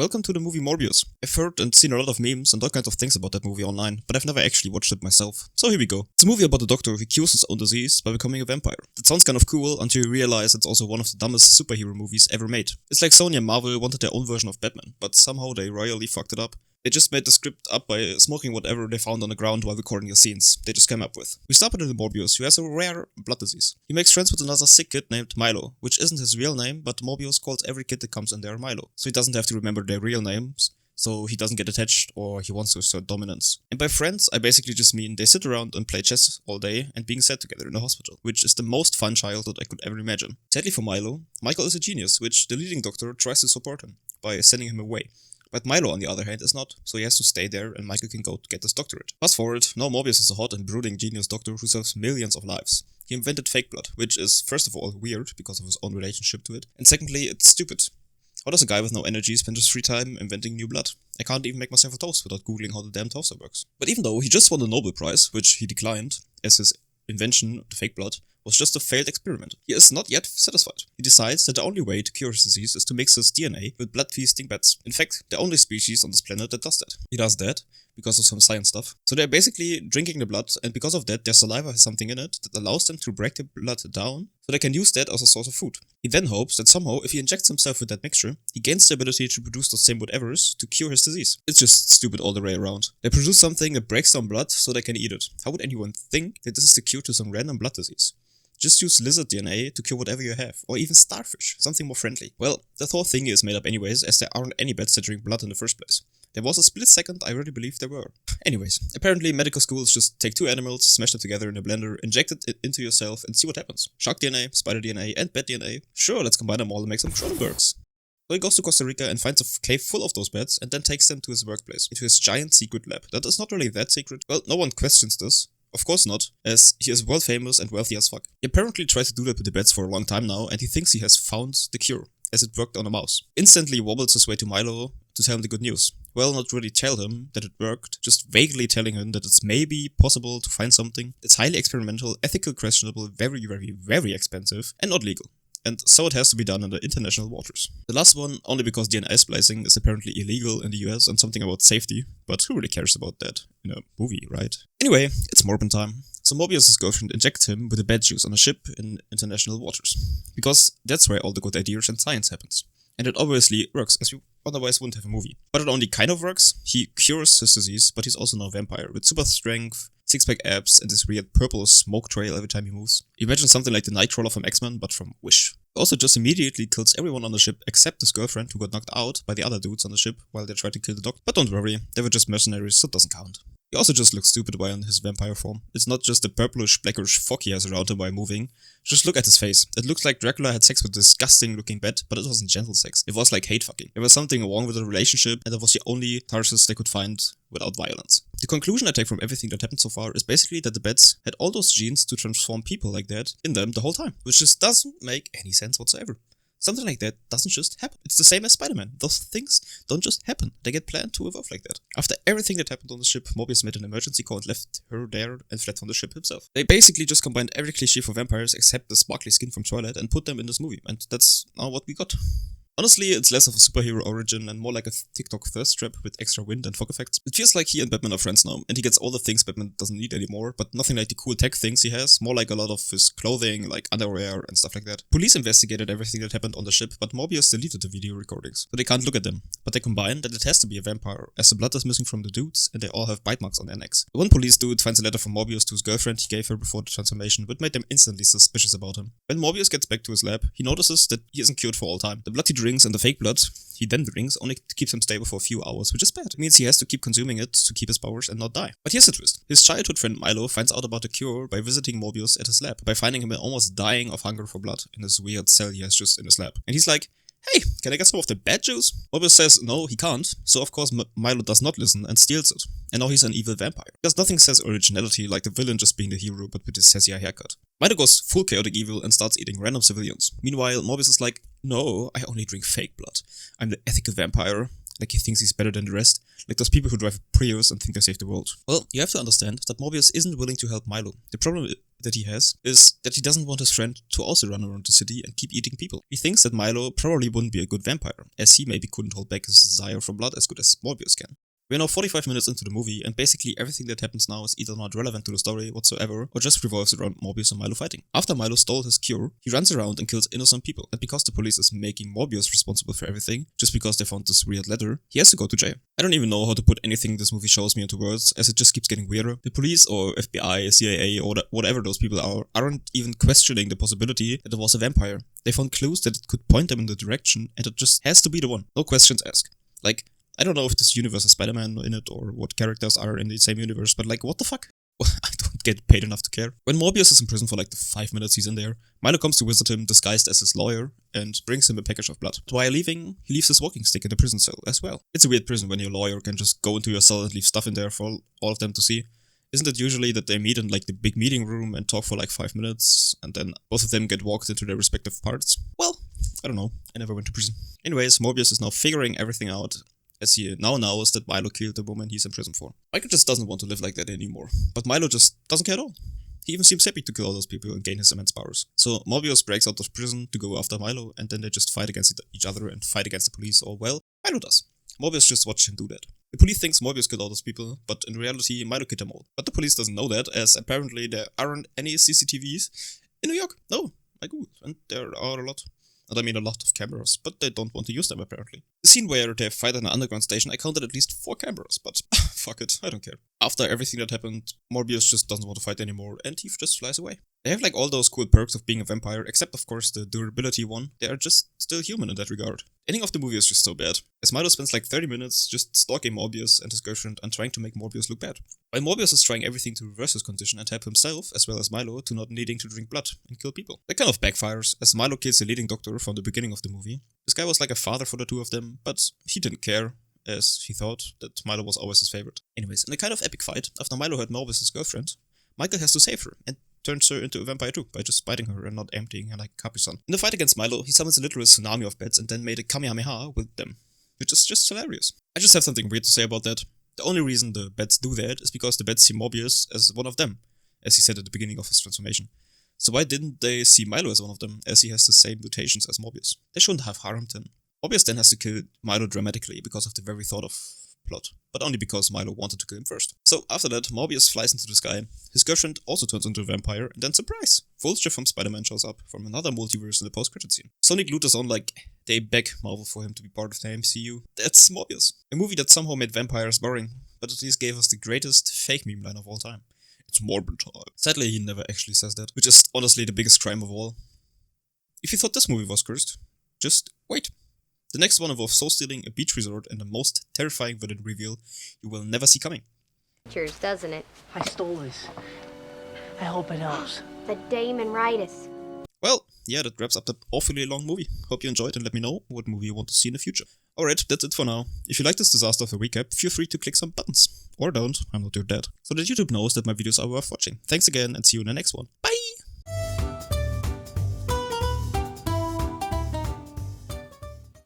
Welcome to the movie Morbius. I've heard and seen a lot of memes and all kinds of things about that movie online, but I've never actually watched it myself. So here we go. It's a movie about a doctor who cures his own disease by becoming a vampire. That sounds kind of cool until you realize it's also one of the dumbest superhero movies ever made. It's like Sony and Marvel wanted their own version of Batman, but somehow they royally fucked it up. They just made the script up by smoking whatever they found on the ground while recording the scenes they just came up with. We start with Morbius, who has a rare blood disease. He makes friends with another sick kid named Milo, which isn't his real name, but Morbius calls every kid that comes in there Milo. So he doesn't have to remember their real names, so he doesn't get attached or he wants to assert dominance. And by friends, I basically just mean they sit around and play chess all day and being sad together in a hospital, which is the most fun childhood I could ever imagine. Sadly for Milo, Michael is a genius, which the leading doctor tries to support him by sending him away. But Milo, on the other hand, is not, so he has to stay there and Michael can go to get his doctorate. Fast forward, now Morbius is a hot and brooding genius doctor who saves millions of lives. He invented fake blood, which is first of all weird because of his own relationship to it, and secondly, it's stupid. How does a guy with no energy spend his free time inventing new blood? I can't even make myself a toast without googling how the damn toaster works. But even though he just won the Nobel Prize, which he declined, as his invention, the fake blood, was just a failed experiment, he is not yet satisfied. He decides that the only way to cure his disease is to mix his DNA with blood-feasting bats. In fact, the only species on this planet that does that. He does that because of some science stuff. So they're basically drinking the blood, and because of that, their saliva has something in it that allows them to break the blood down, so they can use that as a source of food. He then hopes that somehow, if he injects himself with that mixture, he gains the ability to produce the same whatevers to cure his disease. It's just stupid all the way around. They produce something that breaks down blood so they can eat it. How would anyone think that this is the cure to some random blood disease? Just use lizard DNA to cure whatever you have, or even starfish, something more friendly. Well, the whole thing is made up anyways, as there aren't any bats that drink blood in the first place. There was a split second I really believed there were. Anyways, apparently medical schools just take two animals, smash them together in a blender, inject it into yourself and see what happens. Shark DNA, spider DNA, and bat DNA. Sure, let's combine them all and make some Cronenbergs. So he goes to Costa Rica and finds a cave full of those bats and then takes them to his workplace, into his giant secret lab. That is not really that secret. Well, no one questions this. Of course not, as he is world famous and wealthy as fuck. He apparently tried to do that with the bats for a long time now, and he thinks he has found the cure, as it worked on a mouse. Instantly wobbles his way to Milo to tell him the good news. Well, not really tell him that it worked, just vaguely telling him that it's maybe possible to find something that's highly experimental, ethical questionable, very, very, very expensive, and not legal. And so it has to be done in the international waters. The last one, only because DNA splicing is apparently illegal in the US and something about safety, but who really cares about that in a movie, right? Anyway, it's Morbin time. So Morbius' girlfriend injects him with a bat juice on a ship in international waters. Because that's where all the good ideas and science happens. And it obviously works, as you otherwise wouldn't have a movie. But it only kind of works. He cures his disease, but he's also now a vampire, with super strength, six-pack abs, and this weird purple smoke trail every time he moves. Imagine something like the Nightcrawler from X-Men, but from Wish. He also just immediately kills everyone on the ship except his girlfriend, who got knocked out by the other dudes on the ship while they tried to kill the doctor. But don't worry, they were just mercenaries, so it doesn't count. He also just looks stupid while in his vampire form. It's not just the purplish, blackish fog he has around him while moving. Just look at his face. It looks like Dracula had sex with a disgusting looking bat, but it wasn't gentle sex. It was like hate fucking. There was something wrong with the relationship, and that was the only Tarsus they could find without violence. The conclusion I take from everything that happened so far is basically that the bats had all those genes to transform people like that in them the whole time, which just doesn't make any sense whatsoever. Something like that doesn't just happen. It's the same as Spider-Man. Those things don't just happen. They get planned to evolve like that. After everything that happened on the ship, Morbius made an emergency call and left her there and fled from the ship himself. They basically just combined every cliché for vampires except the sparkly skin from Twilight and put them in this movie. And that's now what we got. Honestly, it's less of a superhero origin and more like a TikTok thirst trap with extra wind and fog effects. It feels like he and Batman are friends now, and he gets all the things Batman doesn't need anymore, but nothing like the cool tech things he has, more like a lot of his clothing, like underwear and stuff like that. Police investigated everything that happened on the ship, but Morbius deleted the video recordings, so they can't look at them. But they combine that it has to be a vampire, as the blood is missing from the dudes, and they all have bite marks on their necks. The one police dude finds a letter from Morbius to his girlfriend he gave her before the transformation, which made them instantly suspicious about him. When Morbius gets back to his lab, he notices that he isn't cured for all time. The blood he drinks and the fake blood he then drinks only keeps him stable for a few hours, which is bad. It means he has to keep consuming it to keep his powers and not die. But here's the twist. His childhood friend Milo finds out about the cure by visiting Morbius at his lab, by finding him almost dying of hunger for blood in this weird cell he has just in his lab. And he's like, hey, can I get some of the bat juice? Morbius says no, he can't, so of course Milo does not listen and steals it. And now he's an evil vampire. Because nothing says originality like the villain just being the hero but with his sassy haircut. Milo goes full chaotic evil and starts eating random civilians. Meanwhile, Morbius is like, no, I only drink fake blood. I'm the ethical vampire. Like he thinks he's better than the rest. Like those people who drive a Prius and think they save the world. Well, you have to understand that Morbius isn't willing to help Milo. The problem that he has is that he doesn't want his friend to also run around the city and keep eating people. He thinks that Milo probably wouldn't be a good vampire, as he maybe couldn't hold back his desire for blood as good as Morbius can. We're now 45 minutes into the movie, and basically everything that happens now is either not relevant to the story whatsoever, or just revolves around Morbius and Milo fighting. After Milo stole his cure, he runs around and kills innocent people, and because the police is making Morbius responsible for everything, just because they found this weird letter, he has to go to jail. I don't even know how to put anything this movie shows me into words, as it just keeps getting weirder. The police, or FBI, CIA, or whatever those people are, aren't even questioning the possibility that it was a vampire. They found clues that it could point them in the direction, and it just has to be the one. No questions asked. Like, I don't know if this universe has Spider-Man in it or what characters are in the same universe, but like, what the fuck? I don't get paid enough to care. When Morbius is in prison for like the 5 minutes he's in there, Milo comes to visit him disguised as his lawyer and brings him a package of blood. While leaving, he leaves his walking stick in the prison cell as well. It's a weird prison when your lawyer can just go into your cell and leave stuff in there for all of them to see. Isn't it usually that they meet in like the big meeting room and talk for like 5 minutes and then both of them get walked into their respective parts? Well, I don't know. I never went to prison. Anyways, Morbius is now figuring everything out, as he now knows that Milo killed the woman he's in prison for. Michael just doesn't want to live like that anymore, but Milo just doesn't care at all. He even seems happy to kill all those people and gain his immense powers. So Morbius breaks out of prison to go after Milo, and then they just fight against each other and fight against the police, or well, Milo does. Morbius just watched him do that. The police thinks Morbius killed all those people, but in reality Milo killed them all. But the police doesn't know that, as apparently there aren't any CCTVs in New York. No, I googled, and there are a lot. And I mean a lot of cameras, but they don't want to use them apparently. The scene where they fight in an underground station, I counted at least 4 cameras, but fuck it, I don't care. After everything that happened, Morbius just doesn't want to fight anymore, and he just flies away. They have like all those cool perks of being a vampire, except of course the durability one. They are just still human in that regard. The ending of the movie is just so bad, as Milo spends like 30 minutes just stalking Morbius and his girlfriend and trying to make Morbius look bad. While Morbius is trying everything to reverse his condition and help himself, as well as Milo, to not needing to drink blood and kill people. That kind of backfires, as Milo kills the leading doctor from the beginning of the movie. This guy was like a father for the two of them, but he didn't care, as he thought that Milo was always his favorite. Anyways, in a kind of epic fight, after Milo hurt Morbius' girlfriend, Michael has to save her, and turns her into a vampire too, by just biting her and not emptying her like Capri-Sun. In the fight against Milo, he summons a literal tsunami of bats and then made a Kamehameha with them, which is just hilarious. I just have something weird to say about that. The only reason the bats do that is because the bats see Morbius as one of them, as he said at the beginning of his transformation. So why didn't they see Milo as one of them, as he has the same mutations as Morbius? They shouldn't have harmed him. Morbius then has to kill Milo dramatically because of the very thought of plot, but only because Milo wanted to kill him first. So after that, Morbius flies into the sky, his girlfriend also turns into a vampire, and then surprise! Vulture from Spider-Man shows up from another multiverse in the post-credit scene. Sony glued us on like they beg Marvel for him to be part of the MCU. That's Morbius. A movie that somehow made vampires boring, but at least gave us the greatest fake meme line of all time. It's Morbid time. Sadly, he never actually says that, which is honestly the biggest crime of all. If you thought this movie was cursed, just wait. The next one involves soul stealing, a beach resort, and the most terrifying villain reveal you will never see coming. Pictures, doesn't it? I stole this. I hope it helps. The Damon-ritis. Well, yeah, that wraps up the awfully long movie. Hope you enjoyed and let me know what movie you want to see in the future. Alright, that's it for now. If you like this disaster of a recap, feel free to click some buttons. Or don't, I'm not your dad. So that YouTube knows that my videos are worth watching. Thanks again and see you in the next one. Bye!